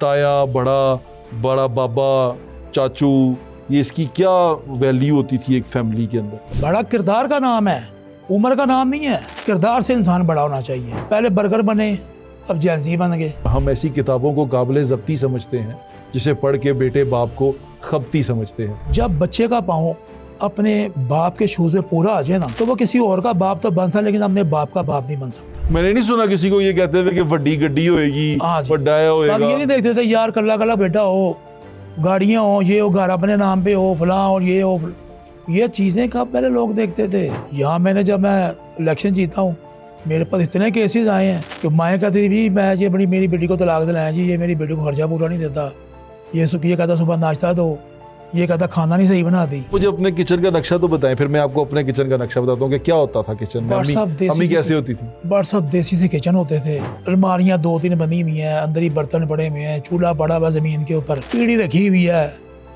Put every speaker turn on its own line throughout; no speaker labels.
ताया, बड़ा बड़ा बाबा, चाचू, ये इसकी क्या वैल्यू होती थी एक फैमिली के अंदर?
बड़ा किरदार का नाम है, उम्र का नाम नहीं है। किरदार से इंसान बड़ा होना चाहिए। पहले बर्गर बने, अब जैनजी बन गए।
हम ऐसी किताबों को काबिल ज़ब्ती समझते हैं जिसे पढ़ के बेटे बाप को खपती समझते हैं।
जब बच्चे का पाँव अपने बाप के शूज में पूरा आ जाए ना, तो वो किसी और का बाप तो बन सकता, लेकिन अपने बाप का बाप नहीं बन सकता।
मैंने नहीं सुना किसी को ये कहते हुए कि वड्डी गड्डी होएगी, वड्डाया होएगा।
तब ये नहीं देखते थे यार कल्ला कल्ला बेटा हो, गाड़ियाँ हो, ये हो, घर अपने नाम पे हो, फलां और ये हो। ये चीज़ें कब पहले लोग देखते थे। यहाँ मैंने जब मैं इलेक्शन जीता हूँ, मेरे पास इतने केसेस आए हैं कि माएँ कहती थी मैं ये बड़ी मेरी बेटी को तलाक दिलाएं जी, ये मेरी बेटी को खर्चा पूरा नहीं देता, ये कहता सुबह नाश्ता दो, ये कहता खाना नहीं सही बना दी।
मुझे अपने किचन का नक्शा तो बताएं, फिर मैं आपको अपने किचन का नक्शा बताता हूँ कि क्या होता था किचन में। अम्मी कैसे होती थी?
बड़ सब देसी से किचन होते थे। अलमारियाँ 2-3 बनी हुई हैं, अंदर ही बर्तन पड़े हुए हैं, चूल्हा पड़ा हुआ जमीन के ऊपर, पीढ़ी रखी हुई है।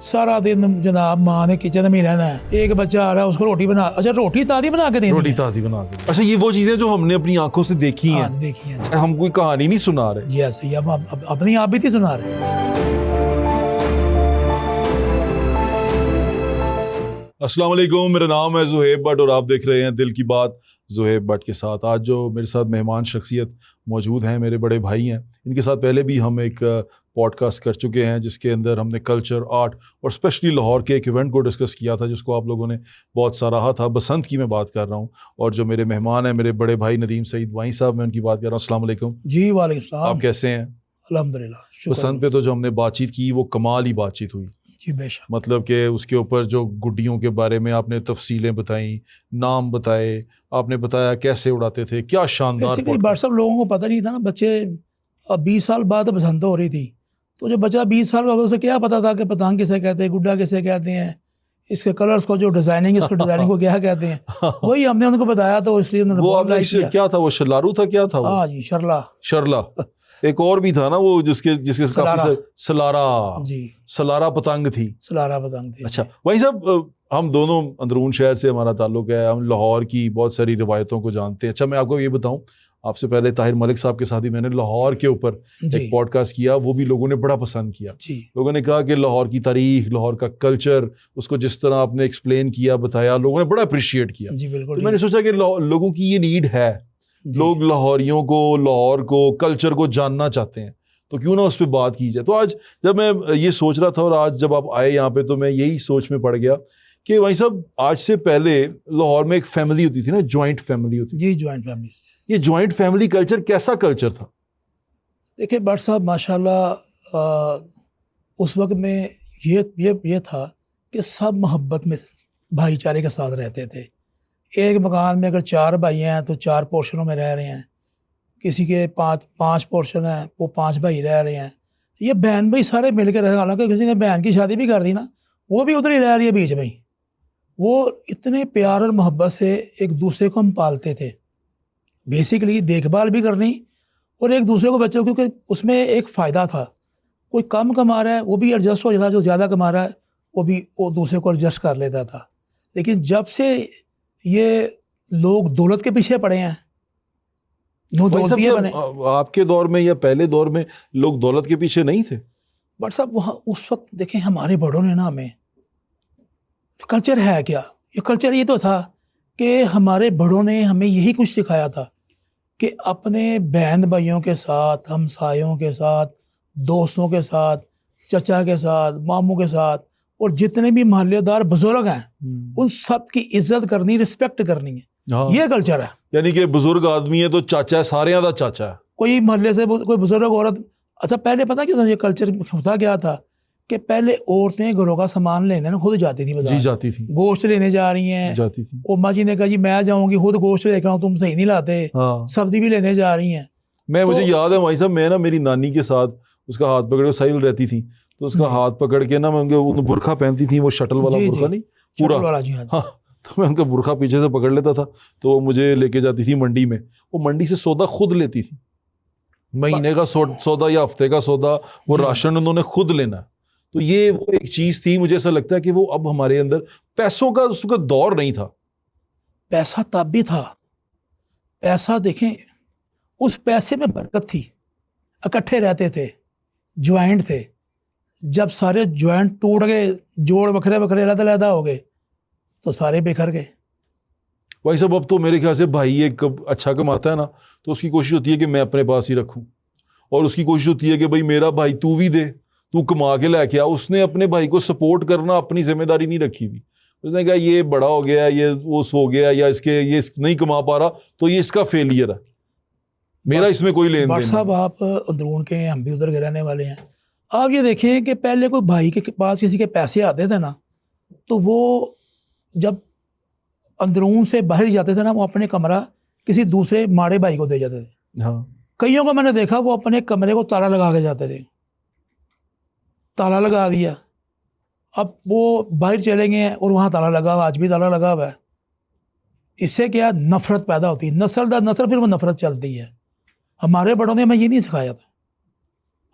सारा दिन जनाब माँ ने किचन में रहना है। एक बच्चा आ रहा है, उसको रोटी बना, अच्छा रोटी ताज़ी बना के देनी,
रोटी ताज़ी बना के। अच्छा, ये वो चीजें जो हमने अपनी आंखों से देखी हैं।
देखी हैं।
हम कोई कहानी नहीं सुना रहे
जी ऐसे ही, हम अपनी आप भी नहीं सुना रहे।
अस्सलाम वालेकुम, मेरा नाम है ज़ुहैब भट्ट और आप देख रहे हैं दिल की बात ज़ुहैब भट्ट के साथ। आज जो मेरे साथ मेहमान शख्सियत मौजूद हैं, मेरे बड़े भाई हैं। इनके साथ पहले भी हम एक पॉडकास्ट कर चुके हैं जिसके अंदर हमने कल्चर, आर्ट और स्पेशली लाहौर के एक इवेंट को डिस्कस किया था जिसको आप लोगों ने बहुत सराहा था। बसंत की मैं बात कर रहा हूँ और जो मेरे मेहमान हैं मेरे बड़े भाई नदीम सईद वाई साहब, मैं उनकी बात कर रहा हूँ। अस्सलाम वालेकुम।
जी वालेकुम सलाम।
आप कैसे हैं?
अल्हम्दुलिल्लाह।
बसंत पे तो जो हमने बातचीत की वो कमाल ही बातचीत हुई।
जी बेशक।
मतलब कि उसके ऊपर जो गुड्डियों के बारे में आपने तफसीलें बताई, नाम बताए, आपने बताया कैसे उड़ाते थे, क्या शानदार।
सब लोगों को पता नहीं था ना। बच्चे अब 20 साल बाद बसंत हो रही थी, तो जो बच्चा 20 साल का उसे क्या पता था कि पतंग किसे कहते हैं, गुड्डा किसे कहते हैं, इसके कलर्स को जो डिजाइनिंग इसको डिजाइनिंग को क्या कहते हैं, वही हमने उनको बताया। तो इसलिए उन्होंने
वो आपने क्या था, वो शलारू था, क्या था वो?
हाँ जी, शरला।
एक और भी था ना वो जिसके काफी सलारा
जी,
सलारा पतंग थी।
सलारा पतंग थी।
अच्छा वही साहब, हम दोनों अंदरून शहर से हमारा ताल्लुक है, हम लाहौर की बहुत सारी रिवायतों को जानते हैं। अच्छा मैं आपको ये बताऊं, आपसे पहले ताहिर मलिक साहब के साथ ही मैंने लाहौर के ऊपर एक पॉडकास्ट किया, वो भी लोगों ने बड़ा पसंद किया। लोगों ने कहा कि लाहौर की तारीख, लाहौर का कल्चर, उसको जिस तरह आपने एक्सप्लेन किया, बताया, लोगों ने बड़ा अप्रिशिएट किया। तो मैंने सोचा कि लोगों की ये नीड है, लोग लाहौरियों को, लाहौर को, कल्चर को जानना चाहते हैं, तो क्यों ना उस पर बात की जाए। तो आज जब मैं ये सोच रहा था और आज जब आप आए यहाँ पे, तो मैं यही सोच में पड़ गया कि वही सब, आज से पहले लाहौर में एक फैमिली होती थी ना, जॉइंट फैमिली होती थी।
जी, जॉइंट फैमिली। ये
जॉइंट फैमिली कल्चर कैसा कल्चर था?
देखिए भट्ट साहब माशाल्लाह, उस वक्त में ये था कि सब मोहब्बत में भाईचारे के साथ रहते थे। एक मकान में अगर 4 भाई हैं तो 4 पोर्शनों में रह रहे हैं, किसी के 5 पोर्शन हैं, वो 5 भाई रह रहे हैं। ये बहन भाई सारे मिल के रहे। हालांकि किसी ने बहन की शादी भी कर दी ना, वो भी उधर ही रह रही है बीच में ही। वो इतने प्यार और मोहब्बत से एक दूसरे को हम पालते थे, बेसिकली देखभाल भी करनी और एक दूसरे को बच्चों, क्योंकि उसमें एक फ़ायदा था, कोई कम कमा रहा है वो भी एडजस्ट हो जाता, जो ज़्यादा कमा रहा है वो दूसरे को एडजस्ट कर लेता था। लेकिन जब से ये लोग दौलत के पीछे पड़े हैं, बने।
आपके दौर में या पहले दौर में लोग दौलत के पीछे नहीं थे?
बट साहब वहाँ उस वक्त देखें, हमारे बड़ों ने ना, हमें कल्चर है क्या, ये कल्चर ये तो था कि हमारे बड़ों ने हमें यही कुछ सिखाया था कि अपने बहन भाइयों के साथ, हमसायों के साथ, दोस्तों के साथ, चचा के साथ, मामू के साथ और जितने भी मोहल्लेदार बुजुर्ग हैं उन सब की इज्जत करनी, रिस्पेक्ट करनी है। ये कल्चर है।
यानी कि बुजुर्ग आदमी है तो चाचा है, सारे दा चाचा है।
कोई मोहल्ले से कोई बुजुर्ग औरत, अच्छा पहले पता क्या था, ये कल्चर होता क्या था कि पहले औरतें घरों का सामान लेने ना खुद जाती थी बाजार।
जी जाती थी।
गोश्त लेने जा रही हैं,
जाती थी।
अम्मा जी ने कहा जी मैं जाऊंगी खुद गोश्त लेकर आऊँ, तुम सही नहीं लाते। सब्जी भी लेने जा रही हैं।
मुझे याद है भाई साहब, मैं ना मेरी नानी के साथ उसका हाथ पकड़ के साइकिल रहती थी, तो उसका हाथ पकड़ के ना मैं उनके बुरखा पहनती थी, वो शटल वाला बुरखा नहीं पूरा वाला। हाँ, तो मैं उनका बुरखा पीछे से पकड़ लेता था, तो वो मुझे लेके जाती थी मंडी में। वो मंडी से सौदा खुद लेती थी, महीने का सौदा या हफ्ते का सौदा, वो राशन उन्होंने खुद लेना। तो ये वो एक चीज थी, मुझे ऐसा लगता है कि वो अब हमारे अंदर पैसों का उसका दौर नहीं था।
पैसा तब भी था। पैसा देखें, उस पैसे में बरकत थी, इकट्ठे रहते थे, ज्वाइंट थे, जब सारे ज्वाइंट टूट गए, जोड़ बखरे बखरे अलग-अलग हो गए, तो सारे बिखर गए।
भाई साहब अब तो मेरे ख्याल से भाई एक अच्छा कमाता है ना, तो उसकी कोशिश होती है कि मैं अपने पास ही रखूं, और उसकी कोशिश होती है कि भाई मेरा भाई तू भी दे, तू कमा के लेके आ। उसने अपने भाई को सपोर्ट करना अपनी जिम्मेदारी नहीं रखी हुई। उसने कहा ये बड़ा हो गया, ये वो सो गया, या इसके ये नहीं कमा पा रहा, तो ये इसका फेलियर है, मेरा इसमें कोई लेन
भट्ट
देन
साहब
नहीं।
आप अंदरून के हैं, हम भी उधर के रहने वाले हैं। आप ये देखें कि पहले कोई भाई के पास किसी के पैसे आते थे ना, तो वो जब अंदरून से बाहर जाते थे ना, वो अपने कमरा किसी दूसरे माड़े भाई को दे जाते थे।
हाँ
कईयों को मैंने देखा वो अपने कमरे को ताला लगा के जाते थे, ताला लगा दिया, अब वो बाहर चले गए हैं और वहाँ ताला लगा हुआ, आज भी ताला लगा हुआ है। इससे क्या नफरत पैदा होती है, नस्ल दर नस्ल फिर वो नफरत चलती है। हमारे बड़ों ने हमें ये नहीं सिखाया था,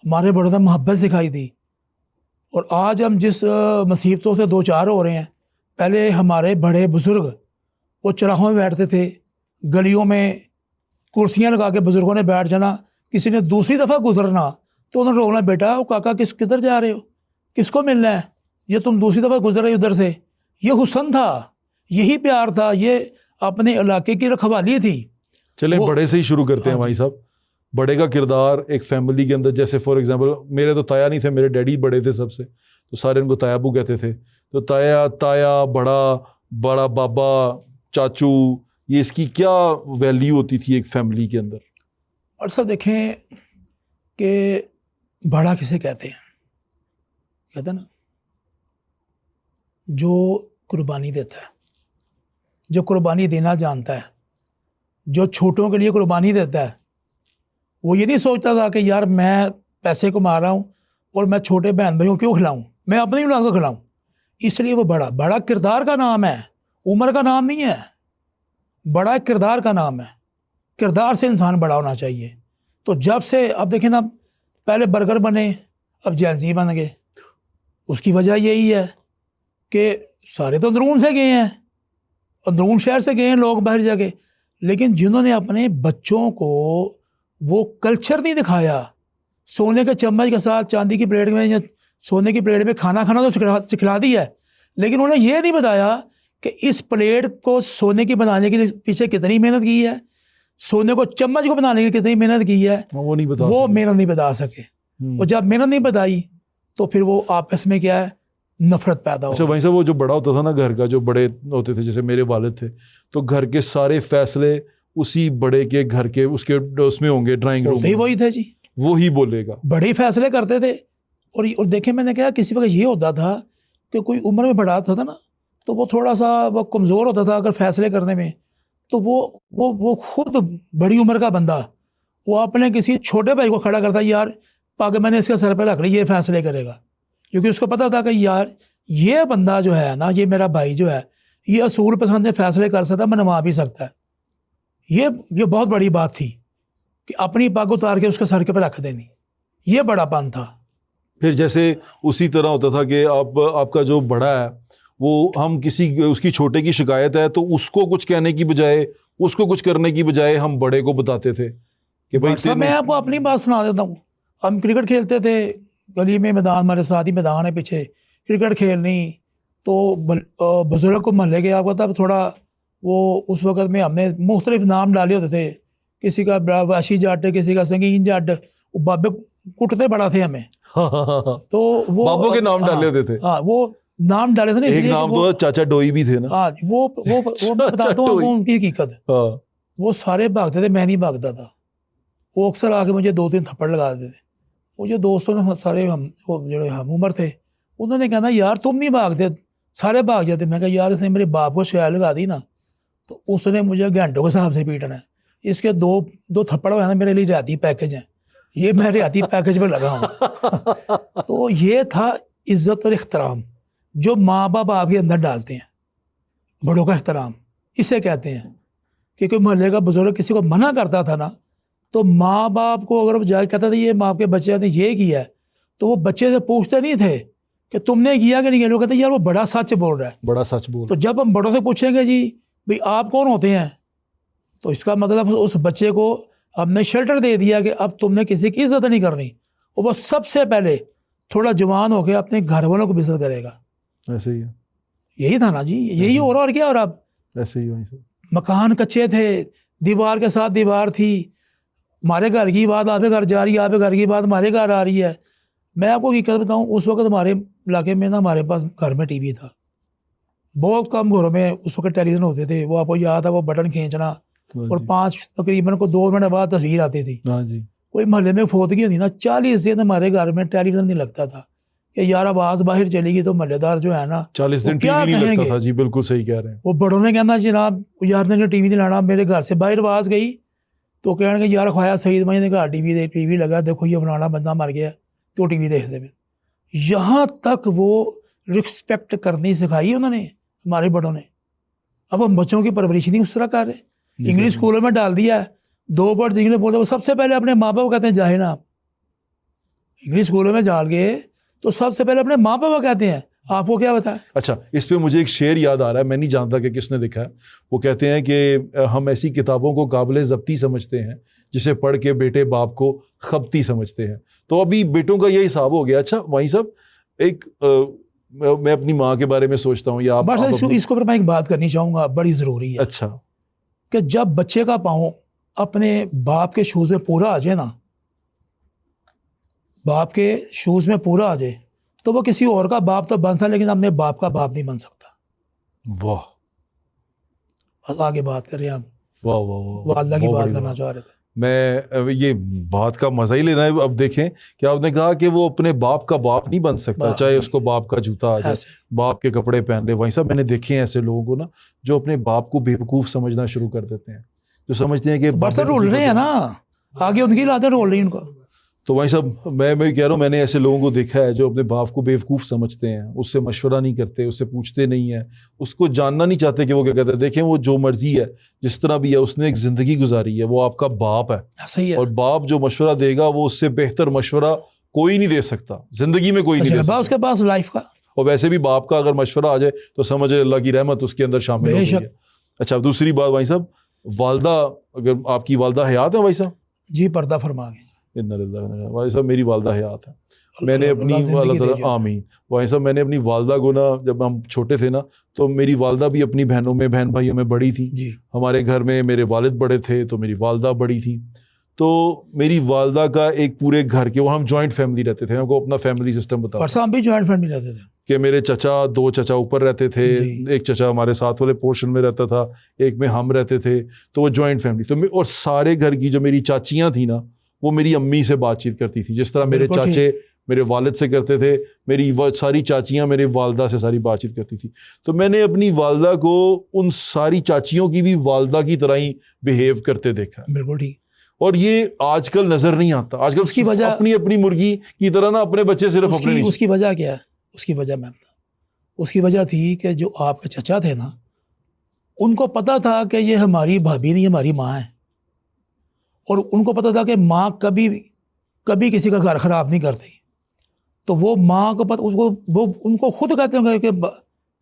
हमारे बड़ों ने मोहब्बत सिखाई थी। और आज हम जिस मुसीबतों से दो चार हो रहे हैं, पहले हमारे बड़े बुज़ुर्ग वो चौराहों में बैठते थे, गलियों में कुर्सियां लगा के बुज़ुर्गों ने बैठ जाना, किसी ने दूसरी दफ़ा गुजरना तो उन्होंने रोकना, बेटा वो काका किधर जा रहे हो, किसको मिलना है, ये तुम दूसरी दफ़ा गुजर रहे हो उधर से। ये हुस्न था, यही प्यार था, ये अपने इलाके की रखवाली थी।
चलें बड़े से ही शुरू करते हैं
हाँ
भाई साहब। बड़े का किरदार एक फैमिली के अंदर, जैसे फॉर एग्जांपल मेरे तो ताया नहीं थे, मेरे डैडी बड़े थे सबसे, तो सारे उनको तायाबू कहते थे। तो ताया ताया बड़ा बड़ा बाबा चाचू, ये इसकी क्या वैल्यू होती थी एक फैमिली के अंदर?
और सब देखें कि बड़ा किसे कहते हैं, कहते हैं ना जो कुर्बानी देता है, जो कुर्बानी देना जानता है, जो छोटों के लिए कुर्बानी देता है। वो ये नहीं सोचता था कि यार मैं पैसे कमा रहा हूँ और मैं छोटे बहन भाइयों को क्यों खिलाऊं, मैं अपने औलाद को खिलाऊं। इसलिए वो बड़ा बड़ा किरदार का नाम है, उम्र का नाम नहीं है। बड़ा एक किरदार का नाम है, किरदार से इंसान बड़ा होना चाहिए। तो जब से अब देखें ना, पहले बर्गर बने, अब जैनजी बन गए। उसकी वजह यही है कि सारे तो अंदरून से गए हैं, अंदरून शहर से गए हैं लोग बाहर जाके, लेकिन जिन्होंने अपने बच्चों को वो कल्चर नहीं दिखाया, सोने के चम्मच के साथ चांदी की प्लेट में या सोने की प्लेट में खाना खाना तो सिखला दिया है, लेकिन उन्होंने ये नहीं बताया कि इस प्लेट को सोने की बनाने के लिए पीछे कितनी मेहनत की है, सोने को चम्मच को बनाने के लिए कितनी मेहनत की है।
वो नहीं बता
वो
सके।
मेहनत नहीं बता सके। और जब मेहनत नहीं बताई तो फिर वो आपस में क्या है, नफरत पैदा हो।
अच्छा वहीं से वो जो बड़ा होता था ना घर का, जो बड़े होते थे, जैसे मेरे वालिद थे, तो घर के सारे फैसले उसी बड़े के घर के उसके उसमें होंगे, ड्राइंग रूम
होते ही वही थे जी,
वो ही बोलेगा,
बड़े ही फैसले करते थे। और देखें मैंने कहा किसी वक्त ये होता था कि कोई उम्र में बड़ा था ना, तो वो थोड़ा सा वो कमज़ोर होता था अगर फैसले करने में, तो वो खुद बड़ी उम्र का बंदा वो अपने किसी छोटे भाई को खड़ा करता, यार पग मैंने इसके सर पे रख ली, ये फैसले करेगा। क्योंकि उसको पता था कि यार ये बंदा जो है ना, ये मेरा भाई जो है, ये असूल पसंद फैसले कर सकता है, मनवा भी सकता है। ये बहुत बड़ी बात थी कि अपनी पग उतार के उसके सर के पर रख देनी, ये बड़ापन था।
फिर जैसे उसी तरह होता था कि आपका जो बड़ा है वो, हम किसी उसकी छोटे की शिकायत है तो उसको कुछ कहने की बजाय, उसको कुछ करने की बजाय हम बड़े को बताते थे कि भाई
साहब मैं आपको अपनी बात सुना देता हूँ। हम क्रिकेट खेलते थे गली में, मैदान हमारे साथ ही मैदान है पीछे, क्रिकेट खेलनी, तो बुजुर्ग को मोहल्ले के आपको तब थोड़ा वो उस वक़्त में हमने मुख्तलिफ नाम डाले होते थे, किसी का वाशी जट, किसी का संगीन जट, वो बाबे कुटते बड़ा थे हमें। तो वो
बाबों के नाम डाले होते थे।
हाँ वो नाम डाले थे ना,
एक नाम तो चाचा डोई भी थे ना।
हाँ वो बताता हूँ आपको उनकी हकीकत।
हाँ।
वो सारे भागते थे, मैं नहीं भागता था। वो अक्सर आके मुझे 2-3 थप्पड़ लगा देते थे। मुझे दोस्तों ने सारे वो जो हम उम्र थे, उन्होंने कहना यार तुम नहीं भागते, सारे भाग जाते। मैं कहा यार इसने मेरे बाप को शिकायत लगा दी ना, तो उसने मुझे घंटों के हिसाब से पीटना है। इसके दो थप्पड़ हुए ना मेरे लिए रियाती पैकेज हैं, ये मैं रियाती पैकेज पर लगा हूँ। तो ये था इज्जत और इख्तराम जो माँ बाप आपके अंदर डालते हैं, बड़ों का एहतराम इसे कहते हैं। कि कोई मोहल्ले का बुजुर्ग किसी को मना करता था ना, तो माँ बाप को अगर वो जाके कहता था ये माँ के बच्चे ने ये किया है, तो वो बच्चे से पूछते नहीं थे कि तुमने किया कि नहीं किया। लोग कहते यार वो बड़ा सच बोल रहा है,
बड़ा सच बोल।
तो जब हम बड़ों से पूछेंगे जी भाई आप कौन होते हैं, तो इसका मतलब उस बच्चे को हमने शेल्टर दे दिया कि अब तुमने किसी की इज्जत नहीं करनी, और वो सबसे पहले थोड़ा जवान होकर अपने घर वालों को विजिट करेगा।
ऐसे ही है,
यही था ना जी, यही हो रहा और क्या। और अब
ऐसे ही वहीं सब।
मकान कच्चे थे, दीवार के साथ दीवार थी, हमारे घर की बात आपके घर जा रही है, आपके घर की बात हमारे घर आ रही है। मैं आपको हकीकत बताऊं, उस वक्त हमारे इलाके में ना, हमारे पास घर में टीवी था, बहुत कम घरों में उस वक्त टेलीविज़न होते थे। वो आपको याद है, वो बटन खींचना और 5 तकरीबन को 2 मिनट बाद तस्वीर आती थी।
हाँ जी,
कोई मोहल्ले में फोतगी होती ना, 40 दिन हमारे घर में टेलीविज़न नहीं लगता था कि यार आवाज़ बाहर चलेगी तो मोहल्लेदार जो है ना
40 दिन
क्या
टीवी नहीं लगता
कहेंगे?
था जी, बिल्कुल सही कह रहे हैं।
वो बड़ों ने कहना जनाब यार ने टीवी नहीं लाना, मेरे घर से बाहर आवाज़ गई तो कहने यार ख्वाया सईद भाई ने घर टीवी लगा, देखो ये फलाना बंदा मर गया तो टीवी देखते पे। यहाँ तक वो रिस्पेक्ट करनी सिखाई उन्होंने, हमारे बड़ों ने। अब हम बच्चों की परवरिश नहीं उस तरह कर रहे। इंग्लिश स्कूलों में डाल दिया है, 2 वर्ड इंग्लिश बोलते, वो सबसे पहले अपने माँ बाप कहते हैं जाहिल आप। इंग्लिश स्कूलों में डाल गए तो सबसे पहले अपने माँ बाप कहते हैं, आपको क्या बताया।
अच्छा, इस पे मुझे एक शेर याद आ रहा है, मैं नहीं जानता कि किसने लिखा है। वो कहते हैं कि हम ऐसी किताबों को काबिल ज़ब्ती समझते हैं जिसे पढ़ के बेटे बाप को खबती समझते हैं। तो अभी बेटों का ये हिसाब हो गया। अच्छा वहीं सब एक मैं अपनी माँ के बारे में सोचता हूँ, या आप
इसको पर मैं एक बात करनी चाहूँगा, बड़ी ज़रूरी है।
अच्छा,
कि जब बच्चे का पाँव अपने बाप के शूज़ में पूरा आ जाए ना, बाप के शूज़ में पूरा आ जाए, तो वो किसी और का बाप तो बन सकता, लेकिन अपने बाप का बाप नहीं बन सकता।
वाह,
बस आगे बात करें आप।
वाह वाह वाह,
वो अल्लाह की बात करना चाह रहे थे।
मैं ये बात का मजा ही लेना है। अब देखें कि आपने कहा कि वो अपने बाप का बाप नहीं बन सकता, चाहे उसको बाप का जूता आ जाए, बाप के कपड़े पहन ले। वहीं साहब मैंने देखे हैं ऐसे लोगों को ना, जो अपने बाप को बेवकूफ़ समझना शुरू कर देते हैं, जो समझते हैं कि
बस रोल रहे हैं ना, आगे उनकी लाते रोल रही उनको।
तो वहीं साहब मैं कह रहा हूँ, मैंने ऐसे लोगों को देखा है जो अपने बाप को बेवकूफ़ समझते हैं, उससे मशवरा नहीं करते, उससे पूछते नहीं हैं, उसको जानना नहीं चाहते कि वो क्या कहते हैं। देखें, वो जो मर्जी है, जिस तरह भी है, उसने एक ज़िंदगी गुजारी है, वो आपका बाप है।
सही है।
और बाप जो मशवरा देगा वो उससे बेहतर मशवरा कोई नहीं दे सकता, ज़िंदगी में कोई नहीं दे सकता
उसके पास लाइफ का।
और वैसे भी बाप का अगर मशवरा आ जाए तो समझ अल्लाह की रहमत उसके अंदर शामिल हो गई है। अच्छा, दूसरी बात भाई साहब, वालदा, अगर आपकी वालदा हयात है भाई साहब?
जी, पर्दा फरमा गए।
भाई साहब मेरी वालदा हयात है। मैंने अपनी आमीन भाई साहब, मैंने अपनी वालदा को ना, जब हम छोटे थे ना, तो मेरी वालदा भी अपनी बहनों में, बहन भाइयों में बड़ी थी जी। हमारे घर में मेरे वालिद बड़े थे तो मेरी वालदा बड़ी थी। तो मेरी वालदा का एक पूरे घर के, वो हम जॉइंट फैमिली रहते थे, हमको अपना फैमिली सिस्टम बताओ।
हम भी जॉइंट फैमिली रहते थे
कि मेरे चचा, 2 चचा ऊपर रहते थे, एक चचा हमारे साथ वाले पोर्शन में रहता था, एक में हम रहते थे, तो वो जॉइंट फैमिली। तो और सारे घर की जो मेरी चाचियाँ थी ना, वो मेरी अम्मी से बातचीत करती थी, जिस तरह मेरे चाचे मेरे वालिद से करते थे, मेरी सारी चाचियाँ मेरे वालदा से सारी बातचीत करती थी। तो मैंने अपनी वालदा को उन सारी चाचियों की भी वालदा की तरह ही बिहेव करते देखा।
बिल्कुल ठीक।
और ये आजकल नजर नहीं आता। आजकल
उसकी वजह
अपनी अपनी मुर्गी की तरह ना अपने बच्चे सिर्फ अपने नहीं।
उसकी वजह क्या है? उसकी वजह मैं बताऊं। उसकी वजह थी कि जो आपके चचा थे ना, उनको पता था कि ये हमारी भाभी नहीं, हमारी माँ है, और उनको पता था कि माँ कभी कभी किसी का घर खराब नहीं करती। तो वो माँ को पता, उसको वो उनको खुद कहते होंगे कि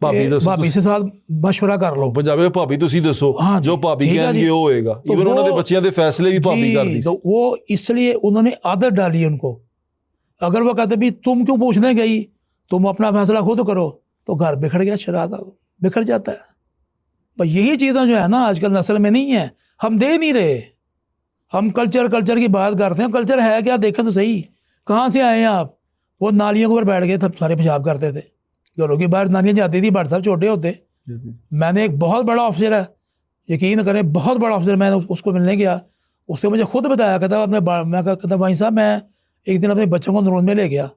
भाभी से साथ मशवरा कर लो।
पंजाबी में भाभी तुसी दसो,
हाँ
जो भाभी कहणगे वो होएगा। इवन उन्होंने बच्चियां दे फैसले भी भाभी कर दी।
तो वो इसलिए उन्होंने आदत डाली उनको। अगर वो कहते भी तुम क्यों पूछने गई, तुम अपना फैसला खुद करो, तो घर बिखर गया, शराब बिखर जाता है। पर यही चीज़ें जो है ना आजकल नस्ल में नहीं है, हम दे नहीं रहे। हम कल्चर की बात करते हैं, कल्चर है क्या देखें तो सही। कहाँ से आए हैं आप? वो नालियों के ऊपर बैठ गए तब सारे पेशाब करते थे, घरों की बाहर नालियाँ जाती थी, भाई साहब छोटे होते। मैंने एक बहुत बड़ा ऑफिसर है, यकीन करें बहुत बड़ा ऑफिसर, मैंने उसको मिलने गया, उसने मुझे खुद बताया, कहता मैं कहता भाई साहब मैं एक दिन अपने बच्चों को अंदरून में ले गया,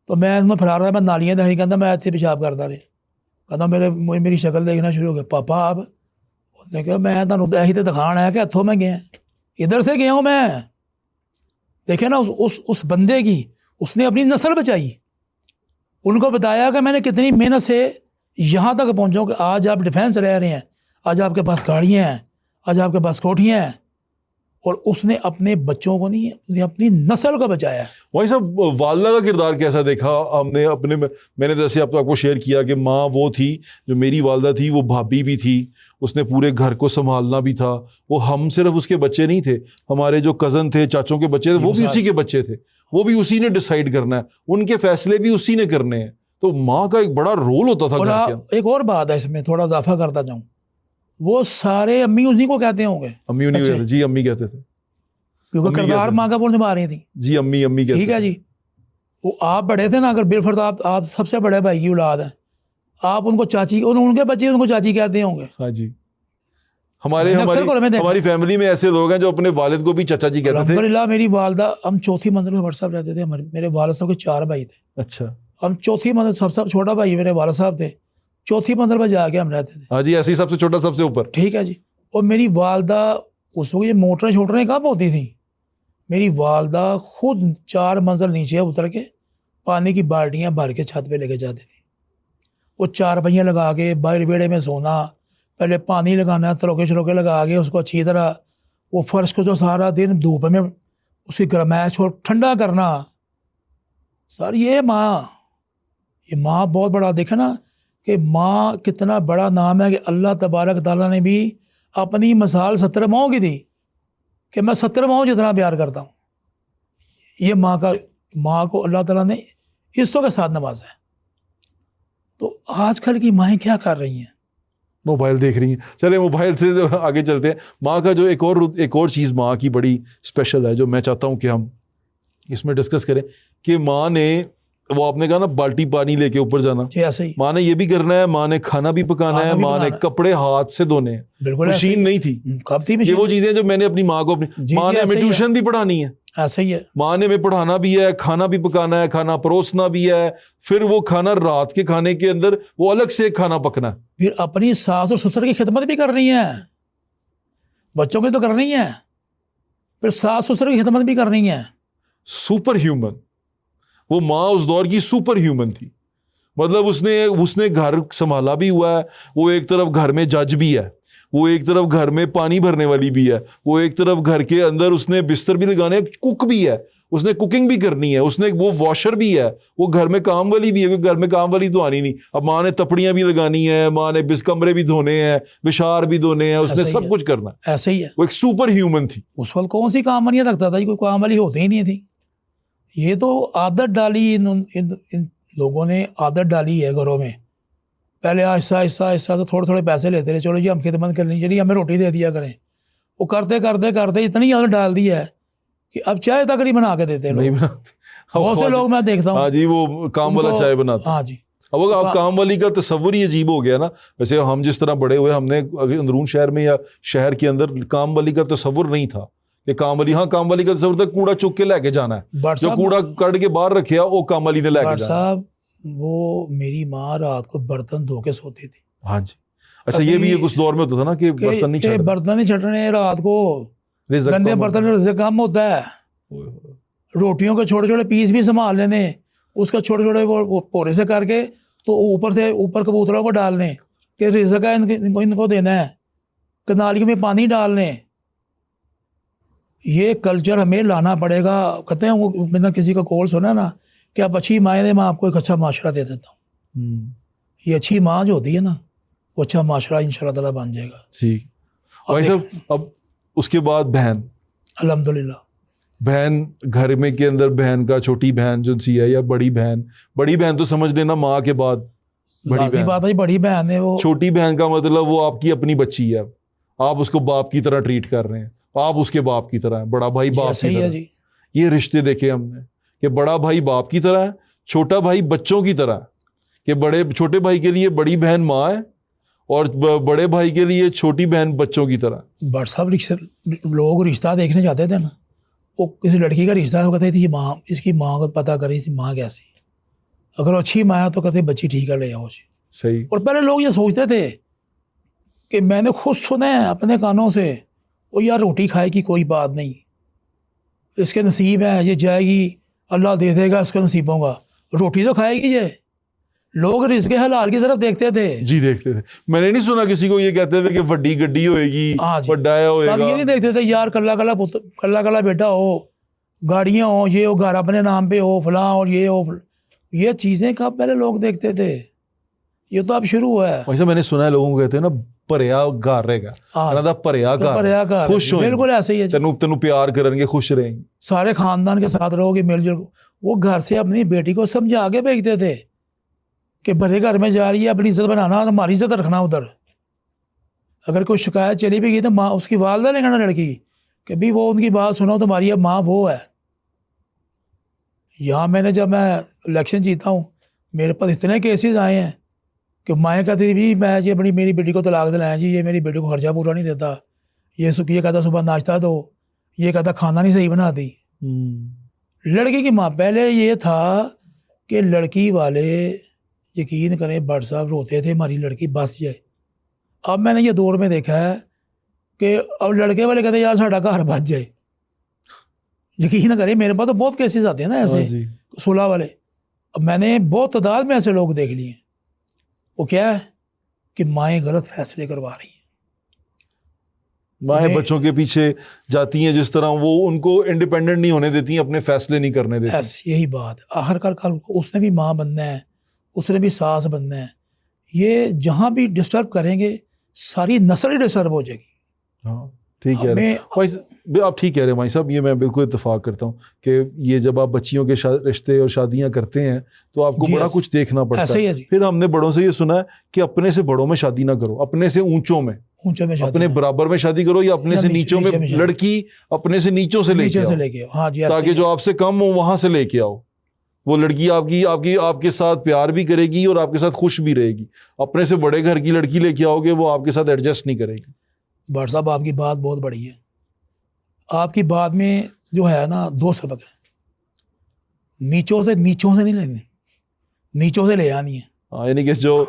तो मैं उसमें फैला रहा, मैं नालियाँ देखी, कहता मैं इतने पेशाब करता रहे, कहता मेरी शक्ल देखना शुरू हो गया। पापा आप? उसने कहा मैं तुम यही तो दिखाना है कि हथों में गए, इधर से गया हूँ मैं। देखे ना उस बंदे की, उसने अपनी नस्ल बचाई। उनको बताया कि मैंने कितनी मेहनत से यहाँ तक पहुँचा हूँ कि आज आप डिफेंस रह रहे हैं, आज आपके पास गाड़ियाँ हैं, आज आपके पास कोठियाँ हैं, और उसने अपने बच्चों को नहीं, उसने अपनी नस्ल को बचाया।
वही सब वालदा का किरदार कैसा देखा हमने अपने में? मैंने जैसे आपको शेयर किया कि माँ वो थी, जो मेरी वालदा थी वो भाभी भी थी, उसने पूरे घर को संभालना भी था। वो हम सिर्फ उसके बच्चे नहीं थे, हमारे जो कज़न थे, चाचों के बच्चे थे, वो भी उसी के बच्चे थे, वो भी उसी ने डिसाइड करना है, उनके फैसले भी उसी ने करने हैं। तो माँ का एक बड़ा रोल होता था घर के अंदर।
एक और बात है इसमें, थोड़ा इजाफा करता जाऊँ, वो सारे अम्मी उन्हीं को कहते होंगे।
अम्मी उन्हीं कहते, जी अम्मी कहते थे,
क्योंकि किरदार माँ का वो निभा रही थी।
जी अम्मी अम्मी कहते,
ठीक है जी। वो आप बड़े थे ना, अगर बिलफर्द आप सबसे बड़े भाई की औलाद है, आप उनको चाची, उनके बच्चे उनको चाची कहते होंगे।
हाँ जी। हमारी फैमिली में ऐसे लोग हैं जो अपने वालिद को भी चाचा जी कहते थे।
अल्हम्दुलिल्लाह मेरी वालदा, हम चौथी मंजिल में वर्ड साहब रहते थे, मेरे वालिद साहब के 4 भाई थे।
अच्छा।
हम चौथी मंजिल, सबसे छोटा भाई मेरे वालिद साहब थे, चौथी मंजिल पर जाके हम रहते थे।
हाँ जी, ऐसे ही सबसे छोटा सबसे ऊपर।
ठीक है जी। और मेरी वालदा, उस वक्त ये मोटरें कब होती थी, मेरी वालदा खुद 4 मंजिल नीचे उतर के पानी की बाल्टियाँ भर के छत पे लेके जाती थी। वो 4 पहियाँ लगा के बाहर बेड़े में सोना, पहले पानी लगाना, तरोके शरोके लगा के उसको अच्छी तरह, वो फर्श को जो सारा दिन धूप में उसकी गर्मैश और ठंडा करना। सर ये माँ बहुत बड़ा, देखा ना कि माँ कितना बड़ा नाम है, कि अल्लाह तबारक ताला ने भी अपनी मिसाल 70 माओं की दी, कि मैं 70 माओं जितना प्यार करता हूँ। ये माँ को अल्लाह ताला ने हिस्सों के साथ नवाजा है। तो आजकल की माएँ क्या कर रही हैं?
मोबाइल देख रही हैं। चले मोबाइल से आगे चलते हैं। माँ का जो एक और चीज़ माँ की बड़ी स्पेशल है, जो मैं चाहता हूँ कि हम इसमें डिस्कस करें, कि माँ ने, वो आपने कहा ना बाल्टी पानी लेके ऊपर जाना,
ऐसे ही
माँ ने ये भी करना है, माँ ने खाना भी पकाना है, माँ ने कपड़े हाथ से धोने हैं।
बिल्कुल
मशीन नहीं थी,
कब थी
ये
मशीन?
वो चीज़ें जो मैंने अपनी माँ को, माँ ने हमें ट्यूशन भी पढ़ानी है,
ऐसा ही है,
माँ ने हमें पढ़ाना भी है, खाना भी पकाना है, खाना परोसना भी है, फिर वो खाना रात के खाने के अंदर वो अलग से खाना पकना है,
फिर अपनी सास और ससुर की खिदमत भी करनी है, बच्चों की तो करनी है, फिर सास ससुर की खिदमत भी करनी है।
Super human. वो माँ उस दौर की सुपर ह्यूमन थी। मतलब उसने घर संभाला भी हुआ है, वो एक तरफ घर में जज भी है, वो एक तरफ घर में पानी भरने वाली भी है, वो एक तरफ घर के अंदर उसने बिस्तर भी लगाने, कुक भी है, उसने कुकिंग भी करनी है, उसने वो वॉशर भी है, वो घर में काम वाली भी है, क्योंकि घर में काम वाली तो आनी नहीं। अब माँ ने तपड़ियाँ भी लगानी है, माँ ने कमरे भी धोने हैं, विशार भी धोने हैं, उसने सब कुछ करना है।
ऐसे ही है।
वो एक सुपर ह्यूमन थी।
उस वक्त कौन सी काम वाली रखता था, कोई काम वाली होती ही नहीं थी। ये तो आदत डाली इन लोगों ने, आदत डाली है घरों में। पहले आहिस्ता तो थोड़े थोड़े पैसे लेते रहे, चलो जी हम खिदमत कर लेंगे, चलिए हमें रोटी दे दिया करें। वो करते करते करते इतनी आदत डाल दी है कि अब चाय तक नहीं बना के देते
नहीं
लोग।
बनाते
बहुत से लोग मैं देखता हूँ।
हाँ जी, वो काम वाला चाय बनाते।
हाँ जी।
अब काम वाली का तस्वुर ही अजीब हो गया ना। वैसे हम जिस तरह बड़े हुए, हमने अंदरून शहर में या शहर के अंदर काम वाली का तस्वुर नहीं था कि काम वाली, हाँ काम वाली का तस्वुर था कूड़ा चुक के लेके जाना है, जो कूड़ा कट के बाहर रखे वो काम वाली ने लेके जाना।
साहब वो मेरी माँ रात को बर्तन धो के सोती थी।
हाँ जी। अच्छा, ये भी एक उस दौर में होता था ना कि बर्तन नहीं
छटने रात को, गंदे बर्तन से काम होता है। रोटियों के छोटे छोटे पीस भी संभाल लेने, उसका छोटे छोटे वो पोरे से करके तो ऊपर कबूतरों को डालने कि रिज़्क़ है इनको देना है, कनालियों में पानी डालने। ये कल्चर हमें लाना पड़ेगा। कहते हैं वो, मैंने किसी का कॉल सुना ना कि आप अच्छी माँ है, मैं आपको एक अच्छा माशरा दे देता हूँ। ये अच्छी माँ जो होती है ना, वो अच्छा माशरा इंशाल्लाह ताला बन जाएगा।
ठीक। भाई साहब, अब उसके बाद बहन,
अल्हम्दुलिल्लाह
बहन घर में के अंदर, बहन का छोटी बहन जो सी है या बड़ी बहन तो समझ लेना माँ के बाद बड़ी बहन।
बात है, बड़ी बहन है वो।
छोटी बहन का मतलब वो आपकी अपनी बच्ची है, आप उसको बाप की तरह ट्रीट कर रहे हैं, आप उसके बाप की तरह है, बड़ा भाई बाप की तरह। ये रिश्ते देखे हमने कि बड़ा भाई बाप की तरह है, छोटा भाई बच्चों की तरह है, कि छोटे भाई के लिए बड़ी बहन माँ है और बड़े भाई के लिए छोटी बहन बच्चों की तरह।
बट सब लोग रिश्ता देखने जाते थे ना, वो किसी लड़की का रिश्ता कहते थे माँ, इसकी माँ को पता करी थी माँ कैसी, अगर अच्छी माँ है तो कहते बच्ची ठीक है ले आओ।
सही।
और पहले लोग ये सोचते थे कि मैंने खुद सुना है अपने कानों से, वो यार रोटी खाए की कोई बात नहीं, इसके नसीब है, ये जाएगी, अल्लाह दे देगा इसके नसीबों का, रोटी तो खाएगी ये। लोग रिज़्क़ हलाल की तरफ देखते थे
जी, देखते थे। मैंने नहीं सुना किसी को ये कहते थे कि वड्डी गड्डी होएगी,
हाँ जी।
वड्डाया
तब
होएगा।
ये नहीं देखते थे यार कल्ला कल्ला बेटा हो, गाड़ियाँ हो, ये हो, घर अपने नाम पे हो, फलां और ये हो, ये चीज़ें कब पहले लोग देखते थे, ये तो अब शुरू हुआ है।
वैसे मैंने सुना है लोगों को कहते हैं ना भरिया घर रहेगा,
हाँ,
भरिया घर, खुश हो,
बिल्कुल ऐसे ही है।
तेनू प्यार करेंगे, खुश रहेंगे,
सारे खानदान के साथ रहोगे मिलजुल। वो घर से अपनी बेटी को समझा के भेजते थे कि बड़े घर में जा रही है, अपनी इज्जत बनाना, हमारी इज्जत रखना उधर। अगर कोई शिकायत चली भी गई तो माँ, उसकी वालदा ने कहना लड़की कि भी वो उनकी बात सुनो, तुम्हारी अब माँ वो है। यहाँ मैंने जब मैं इलेक्शन जीता हूँ, मेरे पास इतने केसेस आए हैं कि माएँ कहती थी भी मैं जी मेरी बेटी को तलाक दिलाएं जी, ये मेरी बेटी को खर्चा पूरा नहीं देता, ये कहता सुबह नाश्ता दो, ये कहता खाना नहीं सही बनाती। लड़की की माँ, पहले ये था कि लड़की वाले यकीन करें भट्ट साहब रोते थे हमारी लड़की बस जाए। अब मैंने ये दौर में देखा है कि अब लड़के वाले कहते हैं यार साडा घर बच जाए। यकीन करें मेरे पास तो बहुत केसेस आते हैं ना ऐसे सुलह वाले। अब मैंने बहुत तादाद में ऐसे लोग देख लिए। वो क्या है कि माएँ गलत फैसले करवा रही हैं,
माएँ बच्चों के पीछे जाती हैं, जिस तरह वो उनको इंडिपेंडेंट नहीं होने देती हैं, अपने फैसले नहीं करने देती।
यही बात आखिरकार कल उसने भी माँ बनना है, उसने भी सास बनना है। ये जहाँ भी डिस्टर्ब करेंगे सारी नस्ल ही डिस्टर्ब हो जाएगी।
हाँ ठीक कह रहे हैं आप, ठीक कह रहे हैं भाई साहब, ये मैं बिल्कुल इत्तेफाक करता हूँ कि ये जब आप बच्चियों के रिश्ते और शादियाँ करते हैं तो आपको बड़ा कुछ देखना पड़ता है। फिर हमने बड़ों से ये सुना है कि अपने से बड़ों में शादी ना करो, अपने से ऊंचों में अपने बराबर में शादी करो, या अपने से नीचों में लड़की अपने से नीचों से लेके आओ,
हाँ जी,
ताकि जो आपसे कम हो वहां से लेके आओ। वो लड़की आपके साथ प्यार भी करेगी और आपके साथ खुश भी रहेगी। अपने से बड़े घर की लड़की लेके आओगे, वो आपके साथ एडजस्ट नहीं करेगी।
भट्ट साहब आपकी बात बहुत बड़ी है। आपकी बात में जो है ना दो सबक है, नीचों से नहीं लेने, नीचों से ले आनी है।
यानी कि जो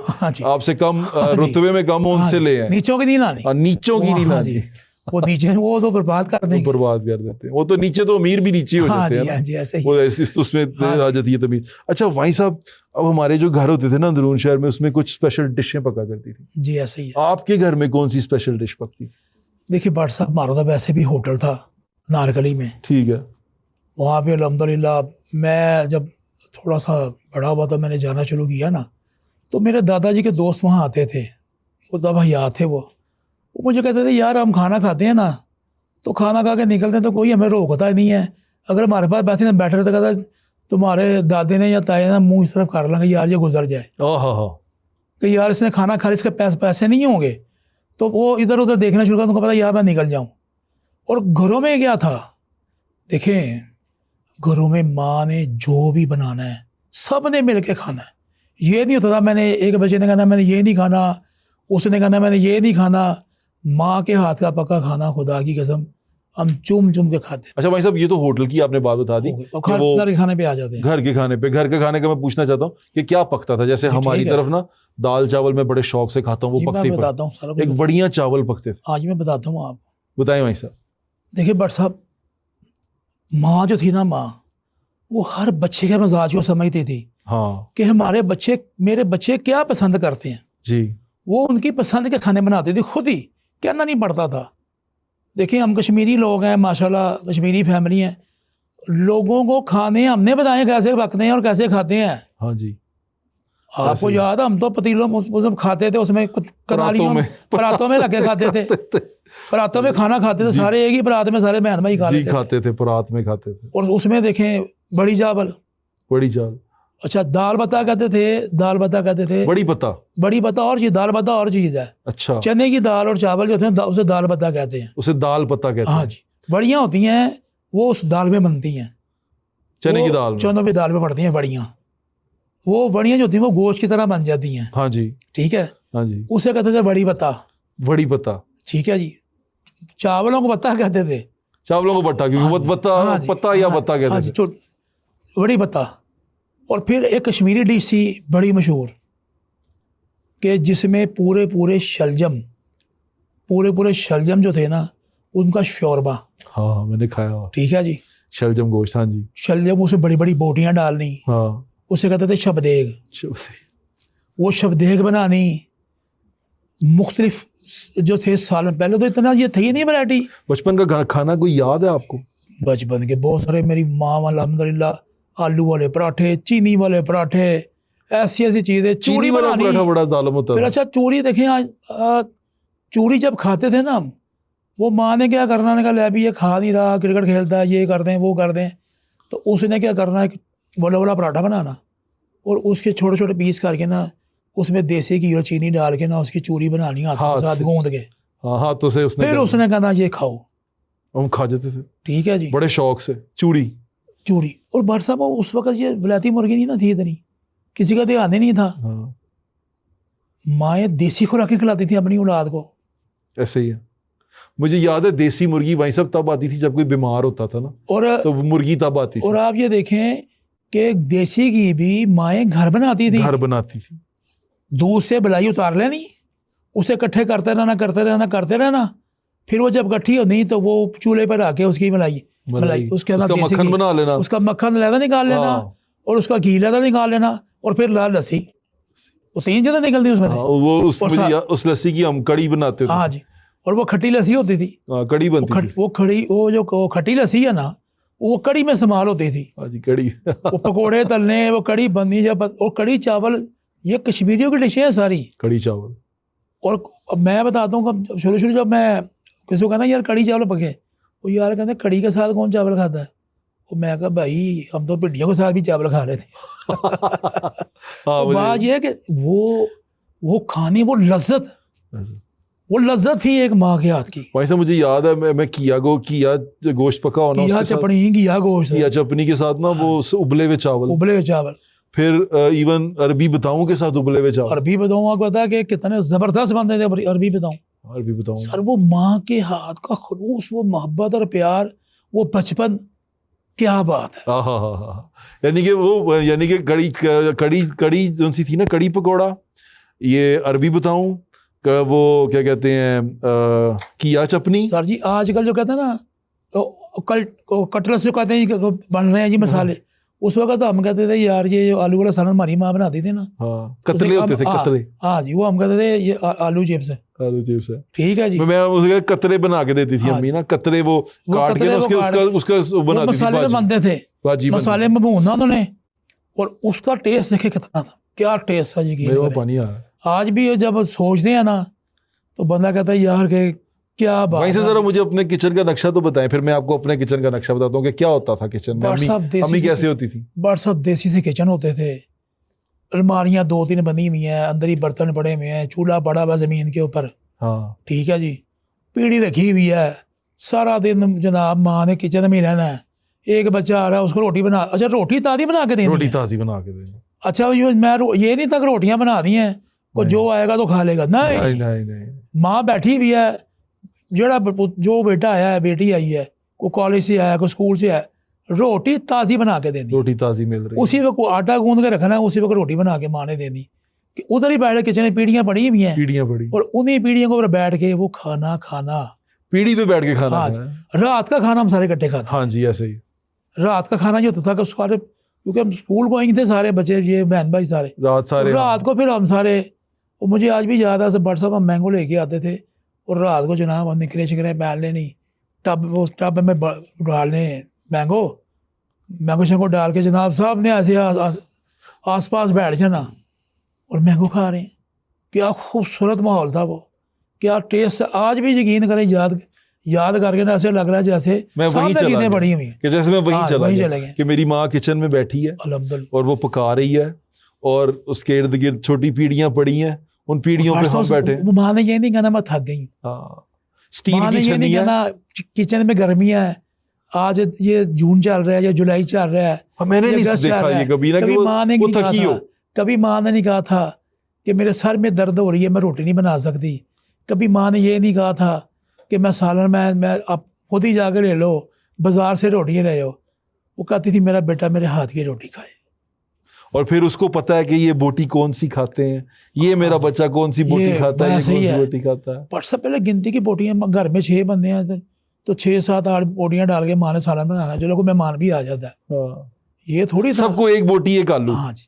आपसे कम रुतबे में कम हो उनसे ले आए,
नीचों की नहीं लानी,
नीचों की नहीं लानी।
वो नीचे वो तो बर्बाद कर देंगे,
बर्बाद कर देते हैं। वो तो नीचे तो अमीर भी नीचे हो जाते हैं
ना, ऐसे ही
वो उसमें आ जाती है तमीज। अच्छा भाई साहब, अब हमारे जो घर होते थे ना अंदरून शहर में, उसमें कुछ स्पेशल डिशें पका करती थी।
जी ऐसे ही।
आपके घर में कौन सी स्पेशल डिश पकती थी?
देखिए भट्ट साहब, हमारा तो वैसे भी होटल था नारकली में, ठीक है। वहाँ पे अल्हम्दुलिल्लाह मैं जब थोड़ा सा बड़ा हुआ तो मैंने जाना शुरू किया ना, तो मेरे दादाजी के दोस्त वहाँ आते थे, वो तब हयात थे। वो मुझे कहते थे यार हम खाना खाते हैं ना, तो खाना खा के निकलते हैं तो कोई हमें रोकता ही नहीं है। अगर हमारे पास बैठे बैठे तो कहता तुम्हारे दादे ने या ताए ने मुँह इस तरफ कर लेंगे यार ये गुजर जाए, कि यार इसने खाना खा, इसके पैसे नहीं होंगे। तो वो इधर उधर देखना शुरू कर, तुमको पता यार मैं निकल जाऊँ। और घरों में क्या था, देखें घरों में माँ ने जो भी बनाना है सब ने मिल के खाना है। ये नहीं होता था मैंने एक बच्चे ने कहना मैंने ये नहीं खाना, उसने कहना मैंने ये नहीं खाना। माँ के हाथ का पका खाना खुदा की कसम हम चूम चूम के खाते।
अच्छा भाई साहब, ये तो होटल की आपने बात बता दी,
घर के खाने पे आ जाते हैं।
घर के खाने का मैं पूछना चाहता हूँ कि क्या पकता था? जैसे हमारी तरफ ना दाल चावल मैं बड़े शौक से खाता हूँ, वो पकते पर एक बढ़िया चावल पकते थे।
आज मैं बताता हूँ आपको,
बताएं भाई साहब।
देखिए भट्ट साहब, माँ जो थी ना, माँ वो हर बच्चे के मिजाज को समझती थी। हाँ, कि मेरे बच्चे क्या पसंद करते हैं जी, वो उनकी पसंद के खाने बनाती थी, खुद ही कहना नहीं पड़ता था। देखिए हम कश्मीरी लोग हैं माशाल्लाह, कश्मीरी फैमिली हैं, लोगों को खाने हमने बताए कैसे पकते हैं और कैसे खाते हैं। हाँ जी, आपको याद है हम तो पतीलों में खाते थे, उसमें परातों में लगे खाते थे, परातों में खाना खाते थे सारे, एक ही परात में सारे बहन भाई खाते थे, परात में खाते थे। और उसमें देखें बड़ी चावल। अच्छा दाल बता कहते थे, बड़ी पत्ता और चीज, दाल पत्ता और चीज है। अच्छा, चने की दाल और चावल जो थे उसे दाल पत्ता कहते हैं, उसे दाल पत्ता कहते हैं। हाँ जी, बढ़िया होती हैं वो, उस दाल में बनती हैं, चने की दाल में पड़ती हैं बढ़िया। वो बढ़िया जो होती है वो गोश्त की तरह बन जाती हैं। हाँ जी, ठीक है। हाँ जी, उसे कहते थे बड़ी पत्ता। ठीक है जी। चावलों को पत्ता कहते थे, चावलों को पत्ता, क्योंकि पत्ता कहते थे, बड़ी पत्ता। और फिर एक कश्मीरी डिश थी बड़ी मशहूर, कि जिसमें पूरे शलजम जो थे ना, उनका शोरबा। हाँ मैंने खाया। ठीक है जी, शलजम गोश्त। हाँ जी, शलजम, उसे बड़ी बड़ी बोटियां डालनी। हाँ, उसे कहते थे शबदेग। वो शबदेग बनानी, मुख्तलिफ जो थे साल में, पहले तो इतना ये थी नहीं वैरायटी।
बचपन का खाना कोई याद है आपको?
बचपन के बहुत सारे, मेरी माँ अल्हम्दुलिल्लाह आलू वाले पराठे, चीनी वाले पराठे, ऐसी ऐसी चीज़ें।
चीनी वाला पराठा बड़ा जालिम होता
फिर
था।
अच्छा चूड़ी देखें आज, चूड़ी जब खाते थे ना, वो माँ ने क्या करना, ने कहा ले भी ये खा नहीं रहा, क्रिकेट खेलता है, ये कर दें वो कर दें, तो उसने क्या करना है, बोला बोला पराठा बनाना और उसके छोटे छोटे पीस करके ना उसमें देसी घी और चीनी डाल के ना उसकी चूरी बनानी हाथों के साथ गूंद के।
हाँ हाथों से उसने,
फिर उसने कहना ये खाओ,
हम खा जाते थे।
ठीक है जी,
बड़े शौक से चूड़ी।
चूड़ी। और भट्ट साहब उस वक्त ये विलायती मुर्गी नहीं ना थी इतनी, किसी का ध्यान ही नहीं था।
हाँ
माएँ देसी खुराकें खिलाती थी अपनी औलाद को।
ऐसे ही है। मुझे याद है देसी मुर्गी वहीं सब तब आती थी जब कोई बीमार होता था ना,
और
तो वो मुर्गी तब आती थी।
और आप ये देखें कि देसी घी भी माएँ घर बनाती थी,
घर बनाती थी।
दूध से बलाई उतार लेनी, उसे इकट्ठे करते रहना, फिर वो जब इकट्ठी होनी तो वो चूल्हे पर आके उसकी मलाई उसके अंदर
उसका
देसी
मक्खन
घी,
बना लेना,
उसका मक्खन लहदा निकाल लेना
हाँ।
और उसका घी लहदा निकाल लेना और फिर लाल लस्सी, वो 3 चीजें निकलती उसमें।
हाँ, वो
और
उस लस्सी की हम कड़ी बनाते थे।
हाँ जी, और वो खट्टी लस्सी होती थी।
हाँ, कड़ी बनती थी।
वो जो खट्टी लस्सी है ना, वो कड़ी में इस्तेमाल होती थी।
हाँ जी, कड़ी।
वो पकोड़े तलने, वो कड़ी बननी जब, और कड़ी चावल, ये कश्मीरियों की डिशें हैं सारी।
कड़ी चावल।
और अब मैं बताता हूँ कब शुरू जब मैं किसी को कहना यार कड़ी चावल पके, वो यार कहते कड़ी के साथ कौन चावल खाता है, और मैं कहा भाई हम तो भिंडियों के साथ भी चावल खा रहे थे।
हाँ,
तो बात ये है कि वो खाने, वो लज्जत थी एक माँ के हाथ की।
भाई साहब मुझे याद है, मैं किया गोश्त पका होना,
घिया चटनी, घिया गोश्त,
किया चटनी के साथ ना वो उबले हुए चावल, फिर इवन अरबी बताऊं के साथ उबले हुए चावल।
अरबी बताऊँ आपको पता है कि कितने जबरदस्त बनते थे। अरबी बताऊँ सर, वो माँ के हाथ का खलूस, वो मोहब्बत और प्यार, वो बचपन, क्या बात है।
हाँ, यानी कि कड़ी जो सी थी ना, कड़ी पकौड़ा, ये अरबी बताऊं, वो क्या कहते हैं, किया चटनी।
सर जी आजकल जो कहते हैं ना, तो कटरस जो कहते हैं बन रहे हैं जी मसाले, उस वक्त तो हम कहते थे यार ये जो आलू वाला सालन हमारी माँ बनाती थी ना,
हाँ, कतले होते थे, कतले।
हाँ जी, वो हम कहते थे ये आलू चिप्स है। ठीक है जी,
मैं उसके कतले बना के देती थी अम्मी ना, कतले वो काट के ना उसका बनाती थी,
मसाले में बनते थे, मसाले में भूनना उन्होंने, और उसका टेस्ट देखे कितना था, क्या टेस्ट था जी।
मेरे को पानी आ रहा है।
आज भी जब सोचते हैं ना तो बंदा कहता है यार के क्या बात।
वहीं से जरा मुझे अपने किचन का नक्शा तो बताएं, फिर मैं आपको अपने किचन का नक्शा बताता हूँ कि क्या होता था किचन में, अम्मी कैसे होती थी।
बट सब देसी से किचन होते थे, अलमारियां 2-3 बनी हुई हैं, अंदर ही बर्तन पड़े हुए हैं, चूल्हा पड़ा हुआ जमीन के ऊपर।
हाँ,
ठीक है जी, पीढ़ी रखी हुई है, सारा दिन जनाब माँ ने किचन में रहना है। एक बच्चा आ रहा है, उसको रोटी बना, अच्छा रोटी ताज़ी बना के देनी,
रोटी ताज़ी बना के देनी।
अच्छा ये नहीं था कि रोटियां बना दी हैं और जो आएगा तो खा लेगा, नहीं। माँ बैठी हुई है, जो बेटा आया है, बेटी आई है, को कॉलेज से आया, को स्कूल से आया, रोटी ताज़ी बना के देनी,
रोटी ताज़ी मिल रही है,
उसी वक्त आटा गूंद के रखना है, उसी वक्त रोटी बना के माँ ने देनी। कि उधर ही बैठ के किचन में पीढ़ियाँ पड़ी हुई हैं,
पीढ़ियाँ पड़ी, और
उन्हीं पीढ़ियों के ऊपर बैठ के वो खाना
पीढ़ी पे बैठ के खाना।
हाँ, रात का खाना हम सारे इकट्ठे खाते।
हाँ जी, ऐसे ही
रात का खाना ये होता था कि सारे, क्योंकि हम स्कूल गोइंग थे सारे बच्चे, ये बहन भाई सारे रात को फिर हम सारे, और मुझे आज भी याद है बट साहब हम मैंगो लेके आते थे और रात को जनाब हम निकले शिकरे पहन लेनी, टब में डालने मैंगो शैंगो डाल के जनाब साहब ने ऐसे आस पास बैठ जाना और मैंगो खा रहे हैं। क्या खूबसूरत माहौल था वो, क्या टेस्ट। आज भी यकीन करें याद करके ना ऐसे लग रहा है जैसे
मैं वहीं चला गया,
पड़ी हुई
कि जैसे मैं वहीं चला गया कि मेरी माँ किचन में बैठी है और वो पका रही है और उसके इर्द गिर्द छोटी पीढ़ियां पड़ी हैं, उन पीढ़ियों पे हम बैठे।
माँ ने ये नहीं कहना मैं थक गई,
स्टील की छन्नी है,
किचन में गर्मियां है, आज ये जून चल रहा है या जुलाई चल रहा है,
मैंने नहीं देखा ये कभी ना कि वो थकी हो।
कभी माँ ने नहीं कहा था कि मेरे सर में दर्द हो रही है मैं रोटी नहीं बना सकती, कभी माँ ने ये नहीं कहा था कि मैं सालन मैं आप खुद ही जाकर ले लो, बाजार से रोटियाँ ले आओ। वो कहती थी मेरा बेटा मेरे हाथ की रोटी खाए, और
फिर उसको पता है कि ये बोटी कौन सी खाते हैं, ये मेरा बच्चा कौन सी बोटी खाता है, ये कौन सी बोटी खाता है।
पर सब पहले गिनती की बोटियाँ, घर में 6 बंदे हैं तो 6-7-8 बोटियाँ डाल के माँ ने सालन बनाना, चलो कोई मेहमान भी आ जाता है। ये थोड़ी
सबको एक बोटी एक आलू।
हाँ जी,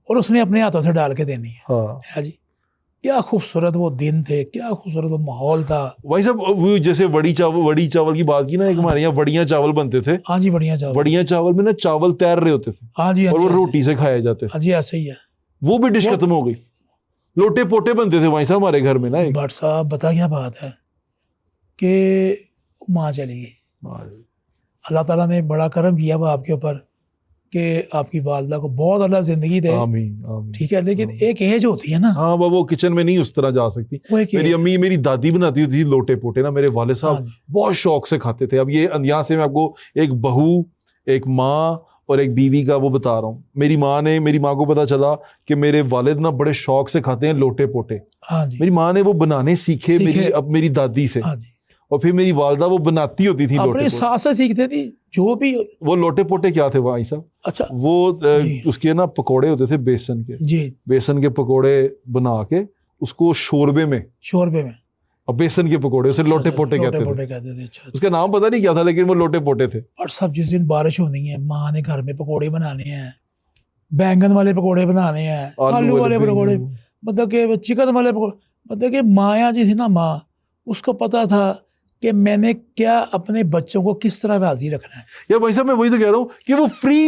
और उसने अपने हाथों से डाल के देनी
हाँ
है जी। क्या खूबसूरत वो दिन थे, क्या खूबसूरत वो माहौल था।
भाई साहब, वो जैसे वड़ी चावल की बात की ना, एक हमारे यहाँ वड़ियाँ चावल बनते थे।
हाँ जी, बढ़िया चावल।
वड़ियाँ चावल में ना चावल तैर रहे होते थे
हाँ जी, हाँ
और
जी,
वो
हाँ जी।
रोटी से खाए जाते थे।
हाँ जी, ऐसे ही है।
वो भी डिश
वो-
खत्म हो गई। लोटे पोटे बनते थे भाई साहब हमारे घर में ना एक।
भट्ट साहब बता क्या बात है कि माँ चली गई। अल्लाह ताला ने बड़ा करम किया वो आपके ऊपर कि आपकी वालदा को बहुत अल्लाह जिंदगी दे।
आमीन आमीन।
ठीक है, लेकिन
आमीन।
एक एज होती है ना,
हाँ वो किचन में नहीं उस तरह जा सकती।
वो एक
मेरी
एज।
अम्मी मेरी दादी बनाती थी लोटे पोटे ना, मेरे वाले
हाँ
साहब
जी,
बहुत शौक से खाते थे। अब ये यहाँ से मैं आपको एक बहू, एक माँ और एक बीवी का वो बता रहा हूँ। मेरी माँ को पता चला कि मेरे वालिद ना बड़े शौक से खाते हैं लोटे पोटे।
हाँ जी,
मेरी माँ ने वो बनाने सीखे मेरी दादी से,
हाँ जी।
और फिर मेरी वालदा वो बनाती होती थी लोटे
अपने
पोटे।
सास से सीखते थी जो भी।
वो लोटे पोटे क्या थे भाई साहब?
अच्छा
वो
जी।
उसके ना पकोड़े होते थे बेसन के।
जी,
बेसन के पकोड़े बना के उसको शोरबे में,
शोरबे में।
और बेसन के पकोड़े, उसे लोटे पोटे कहते थे।
लोटे कहते थे। अच्छा,
उसका नाम पता नहीं क्या था, लेकिन वो लोटे पोटे थे।
और सब जिस दिन बारिश होनी है, माँ ने घर में पकोड़े बनाने हैं, बैंगन वाले पकोड़े बनाने हैं, आलू वाले पकोड़े, मतलब कि चिकन वाले पकोड़े। मतलब कि माया जी थी ना, माँ, उसको पता था कि मैंने क्या अपने बच्चों को किस तरह राजी रखना है।
यार भाई साहब, मैं वही तो कह रहा हूँ कि वो फ्री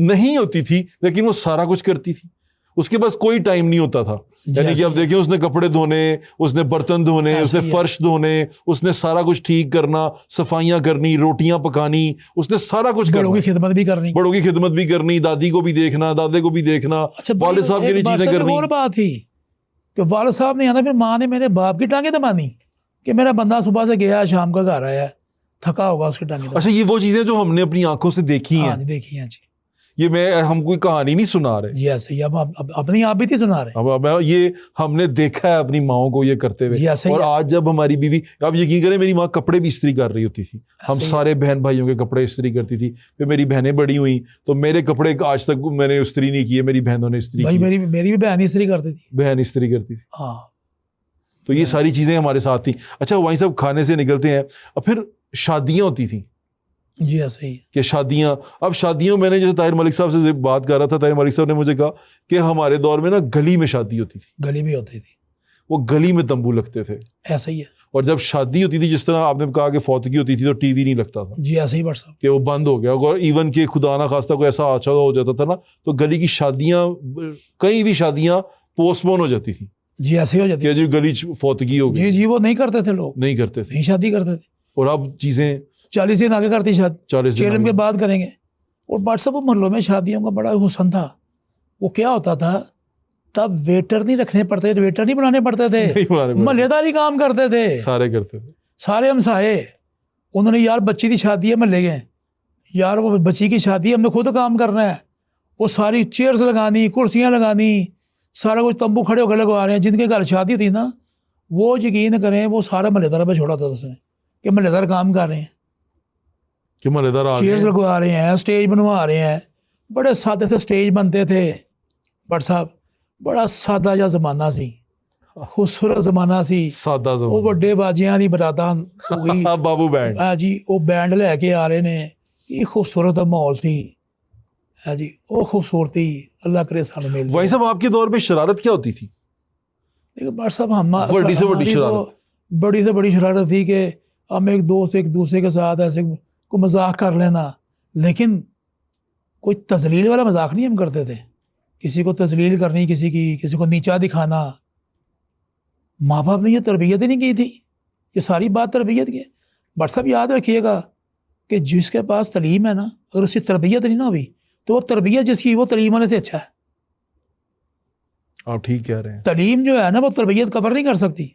नहीं होती थी, लेकिन वो सारा कुछ करती थी। उसके पास कोई टाइम नहीं होता था। यानी कि आप देखिए, उसने कपड़े धोने, उसने बर्तन धोने, उसने फर्श धोने, उसने सारा कुछ ठीक करना, सफाइयां करनी, रोटियां पकानी, उसने सारा कुछ करना।
बड़ों की खिदमत भी करनी,
बड़ों की खिदमत भी करनी, दादी को भी देखना, दादे को भी देखना,
अच्छा,
वालिद साहब के लिए चीजें करनी।
और बात थी कि वालिद साहब नहीं आना, फिर माँ ने मेरे बाप की टांगे दबानी कि मेरा बंदा सुबह से गया, शाम का घर आया, थका होगा, उसकी टांगे दबानी।
अच्छा, ये वो चीजें जो हमने अपनी आंखों से देखी हैं।
हाँ जी, देखी हैं जी।
ये हम कोई कहानी नहीं सुना रहे
जी, ऐसे ही। अब अपनी आप भी थी सुना रहे।
अब ये हमने देखा है अपनी माओ को ये करते हुए। और आज जब हमारी बीवी, आप यकीन करें, मेरी माँ कपड़े भी इस्त्री कर रही होती थी। हम सारे बहन भाइयों के कपड़े इस्त्री करती थी। फिर मेरी बहनें बड़ी हुई तो मेरे कपड़े आज तक मैंने इस्त्री नहीं किए, मेरी बहनों ने इस्त्री की।
मेरी भी बहन इस्त्री करती थी।
बहन इस्त्री करती थी।
हाँ,
तो ये सारी चीजें हमारे साथ थी। अच्छा, वहीं सब खाने से निकलते हैं, और फिर शादियां होती थी।
जी, ऐसे ही
कि शादियां, अब शादियों, मैंने जैसे ताहिर मलिक साहब से बात कर रहा था, ताहिर मलिक साहब ने मुझे कहा कि हमारे दौर में ना गली में शादी होती थी।
गली में होती थी,
वो गली में तंबू लगते थे।
ऐसा ही है।
और जब शादी होती थी, जिस तरह आपने कहा कि फौतगी होती थी, तो टीवी नहीं लगता था।
जी, ऐसे ही बट साहब
कि वो बंद हो गया। और इवन के खुदा ना खास्ता कोई ऐसा अच्छा हो जाता था ना, तो गली की शादियां, कई भी शादियां पोस्टपोन हो जाती थी।
जी, ऐसे ही हो जाती
कि जी गली फौतगी हो गई।
जी जी, वो नहीं करते थे, लोग
नहीं करते थे,
नहीं शादी करते थे।
और अब चीजें
40 दिन आगे करती शादी,
40 दिन
चेलम के बाद करेंगे। और बट साहब, वो मोहल्लों में शादियों का बड़ा हुसन था। वो क्या होता था, तब वेटर नहीं रखने पड़ते थे, वेटर नहीं बनाने पड़ते थे, महल्लेदारी काम करते थे,
सारे करते थे।
सारे हमसाए। उन्होंने, यार बच्ची की शादी है, महल्ले गए, यार वो बच्ची की शादी है, हमने खुद काम करना है। वो सारी चेयर्स लगानी, कुर्सियाँ लगानी, सारा कुछ तंबू खड़े होकर लगवा रहे हैं। जिनके घर शादी थी ना, वो यकीन करें, वो सारा महल्लेदार पे छोड़ा था उसने कि महल्लेदार काम कर रहे हैं,
कि महल्लेदार आ
चेयर्स
गए,
लगवा रहे हैं, स्टेज बनवा रहे हैं। बड़े सादे से स्टेज बनते थे बट साहब, बड़ा सादा जा जमाना सी, खूबसूरत जमाना सी।
सादा
वो
जमाना।
ਵੱਡੇ ਬਾਜੀਆਂ ਦੀ ਬਰਾਤਾਂ ਹੋ ਗਈ।
बाबू बैंड।
हाँ जी, वो बैंड लेके आ रहे ने। ये खूबसूरत माहौल सी है जी, वो खूबसूरती अल्लाह करे सानू मिल
भाई साहब, आपके दौर में शरारत क्या होती थी?
देखो बट साहब, हम
बड़ी से बड़ी शरारत,
बड़ी से बड़ी शरारत थी कि हम एक दूसरे के साथ ऐसे को मजाक कर लेना, लेकिन कोई तजलील वाला मजाक नहीं हम करते थे। किसी को तजलील करनी, किसी को नीचा दिखाना, माँ बाप ने ये तरबियत ही नहीं की थी। ये सारी बात तरबियत की है। बट साहब याद रखिएगा कि जिसके पास तलीम है ना, अगर उसकी तरबियत नहीं ना हुई, तो वो तरबियत जिसकी, वो तलीम होने से अच्छा है।
आप ठीक कह रहे हैं।
तलीम जो है ना, वो तरबियत कवर नहीं कर सकती,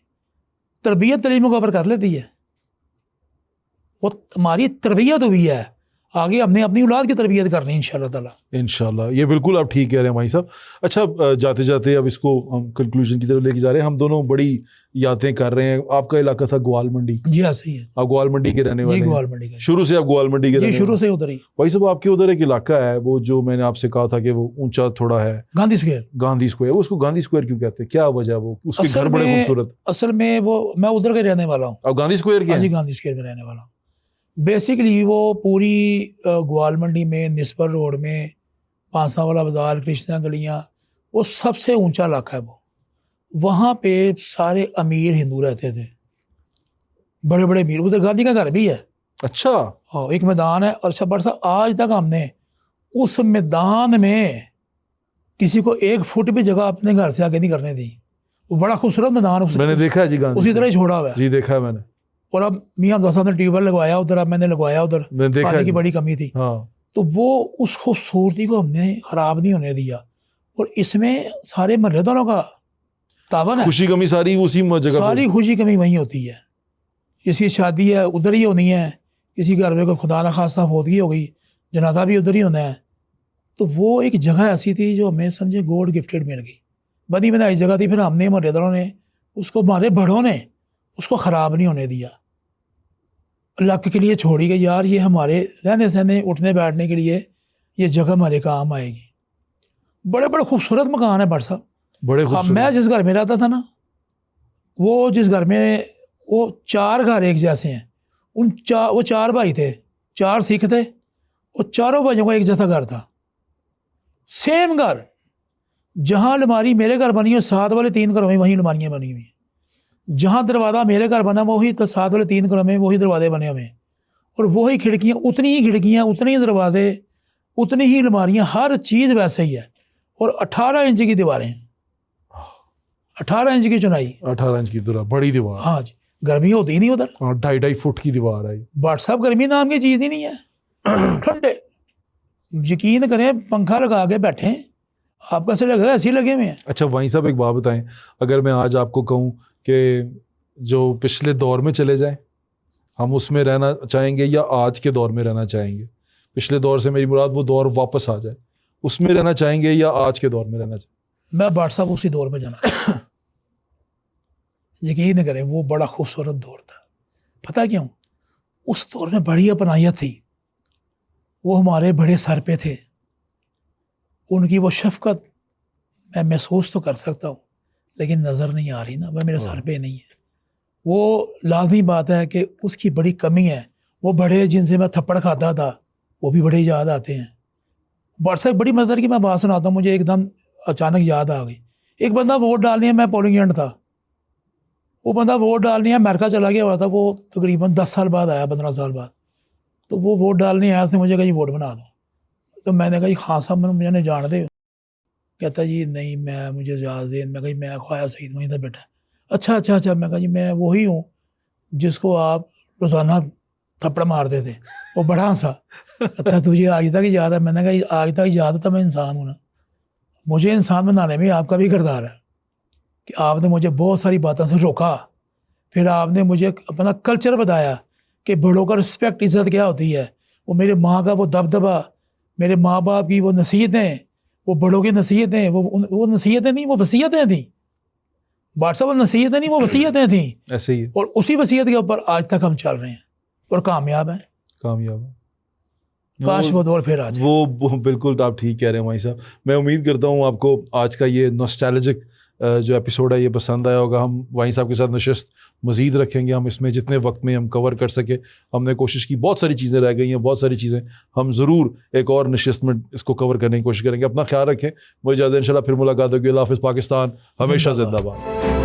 तरबियत तलीम को कवर कर लेती है। वो हमारी तरबियत हुई है, आगे हमने अपनी औलाद की तरबियत करनी है इंशाल्लाह ताला।
इंशाल्लाह, ये बिल्कुल आप ठीक कह रहे हैं भाई साहब। अच्छा, जाते जाते अब इसको हम कंक्लूजन की तरफ लेके जा रहे हैं। हम दोनों बड़ी यादें कर रहे हैं। आपका इलाका था ग्वाल मंडी।
जी हाँ, सही है।
आप ग्वाल मंडी के रहने वाले
जी,
हैं?
ग्वाल मंडी का।
शुरू से आप ग्वाल मंडी के
जी,
रहने
शुरू
वाले
से उधर ही।
भाई साहब, आपके उधर एक इलाका है, वो जो मैंने आपसे कहा था कि वो ऊंचा थोड़ा है,
गांधी स्क्वायर।
गांधी स्क्वायर। वो उसको गांधी स्क्वायर क्यों कहते हैं, क्या वजह? वो उसके घर बड़े खूबसूरत।
असल में वो, मैं उधर का रहने वाला हूँ।
आप गांधी स्क्वायर के
हाँ जी,
हैं?
गांधी स्क्वायर में रहने वाला हूँ। बेसिकली वो पूरी ग्वाल मंडी में, निस्बर रोड में, पांसा वाला बाजार, कृष्णा गलियाँ, वो सबसे ऊंचा इलाका है वो। वहाँ पे सारे अमीर हिंदू रहते थे, बड़े बड़े अमीर। उधर गांधी का घर भी है।
अच्छा,
हाँ, एक मैदान है। और अच्छा बरसा, आज तक हमने उस मैदान में किसी को 1 फुट भी जगह अपने घर से आगे नहीं करने दी। वो बड़ा खूबसूरत मैदान
मैंने देखा है जी, गांधी
उसी
को।
तरह ही छोड़ा हुआ है
जी देखा है मैंने।
और अब मियाँ अब्दुल साहब ने ट्यूबवेल लगवाया उधर, अब मैंने लगवाया उधर,
मैंने देखा है
पानी की
जी।
बड़ी कमी थी।
हाँ,
तो वो उस खूबसूरती को हमने खराब नहीं होने दिया। और इसमें सारे महल्लेदारों का तावन है।
खुशी कमी सारी उसी जगह
सारी खुशी कमी वहीं होती है। किसी की शादी है उधर ही होनी है, किसी घर में कोई खुदा न खास्ता फौतगी हो गई, जनाजा भी उधर ही होना है। तो वो एक जगह ऐसी थी जो हमें समझे गॉड गिफ्टेड मिल गई, बनी बनाई जगह थी। फिर हमने महल्लेदारों ने उसको, हमारे बड़ों ने उसको ख़राब नहीं होने दिया। अल्लाह के लिए छोड़ी गई, यार ये हमारे रहने सहने उठने बैठने के लिए ये जगह हमारे काम आएगी। बड़े बड़े खूबसूरत मकान है बट साहब।
बड़े
अब
खूबसूरत।
मैं जिस घर में रहता था ना, वो जिस घर में, वो 4 घर एक जैसे हैं। वो 4 भाई थे, 4 सिख थे, और चारों भाइयों का एक जैसा घर था, सेम घर। जहाँ अलमारी मेरे घर बनी है, साथ वाले 3 घरों में वही अलमारियाँ बनी हुई हैं। जहाँ दरवाज़ा मेरे घर बना वही, तो साथ वाले 3 घरों में वही दरवाजे बने हुए हैं। और वही खिड़कियाँ, उतनी ही खिड़कियाँ, उतने ही दरवाजे, उतनी ही अलमारियाँ, हर चीज़ वैसे ही है। और 18 इंच की दीवारें, 18 इंच की चुनाई,
18 इंच की दीवार, बड़ी दीवार।
हाँ जी, गर्मी होती ही नहीं उधर।
2.5 फुट की दीवार है।
बट साहब गर्मी नाम की चीज़ ही नहीं है। ठंडे, यकीन करें, पंखा लगा के बैठे, आपको ऐसे लगेगा ऐसे ही लगे हुए हैं।
अच्छा वहीं साहब एक बात बताएं, अगर मैं आज आपको कहूं कि जो पिछले दौर में चले जाएं, हम उसमें रहना चाहेंगे या आज के दौर में रहना चाहेंगे? पिछले दौर से मेरी मुराद वो दौर वापस आ जाए, उसमें रहना चाहेंगे या आज के दौर में रहना चाहेंगे?
मैं बाट साहब उसी दौर में जाना। यकीन करें, वो बड़ा खूबसूरत दौर था। पता क्यों? उस दौर में बड़ी अपनायत थी। वो हमारे बड़े सर पे थे, उनकी वो शफकत मैं महसूस तो कर सकता हूँ, लेकिन नज़र नहीं आ रही ना, वह मेरे सर पे नहीं है। वो लाजमी बात है कि उसकी बड़ी कमी है। वो बड़े जिनसे मैं थप्पड़ खाता था वो भी बड़े याद आते हैं। व्हाट्सएप बड़ी मदद की मैं बात सुनाता हूँ, मुझे एकदम अचानक याद आ गई। एक बंदा वोट डालने, मैं पोलिंग एजेंट था, वो बंदा वोट डालने अमेरिका चला गया हुआ था। वो तकरीबन 10 साल बाद आया, 15 साल बाद। तो वो वोट डालने आया, उसने मुझे कहा जी वोट बना दो। तो मैंने कहा जी खान साहब मुझे जान दे। कहता जी नहीं, मुझे याद दे। मैं कही मैं ख्वाया सईद वहीं था बैठा। अच्छा। मैं कहा जी मैं वही हूँ जिसको आप रोज़ाना थप्पड़ मारते थे। वो बड़ा हंसा। कहता तुझे आज तक याद है? मैंने कहा आज तक याद था, मैं इंसान हूँ ना, मुझे इंसान बनाने में आपका भी किरदार है कि आपने मुझे बहुत सारी बातों से रोका। फिर आपने मुझे अपना कल्चर बताया कि बड़ों का रिस्पेक्ट, इज़्ज़त क्या होती है। वो मेरे माँ का वो दबदबा, मेरे माँ बाप की वो नसीहतें, वो बड़ों की नसीहतें, वो नसीहतें नहीं, वो वसीयतें थी। व्हाट्सएप नसीहतें नहीं, वो वसीयतें थी।
ऐसे ही है।
और उसी वसीयत के ऊपर आज तक हम चल रहे हैं और कामयाब हैं।
कामयाब है।
काश वो दौर फिर आ जाए।
वो बिल्कुल आप ठीक कह रहे हैं भाई साहब। मैं उम्मीद करता हूँ आपको आज का ये नॉस्टैल्जिक जो एपिसोड है ये पसंद आया होगा। हम वाहीं साहब के साथ नशिस्त मज़ीद रखेंगे, हम इसमें जितने वक्त में हम कवर कर सके हमने कोशिश की। बहुत सारी चीज़ें रह गई हैं, बहुत सारी चीज़ें हम ज़रूर एक और नशिस्त में इसको कवर करने की कोशिश करेंगे। अपना ख्याल रखें, मुझे ज़्यादा इंशाल्लाह फिर मुलाकात होगी। अल्लाह हाफ़िज़। पाकिस्तान हमेशा जिंदाबाद।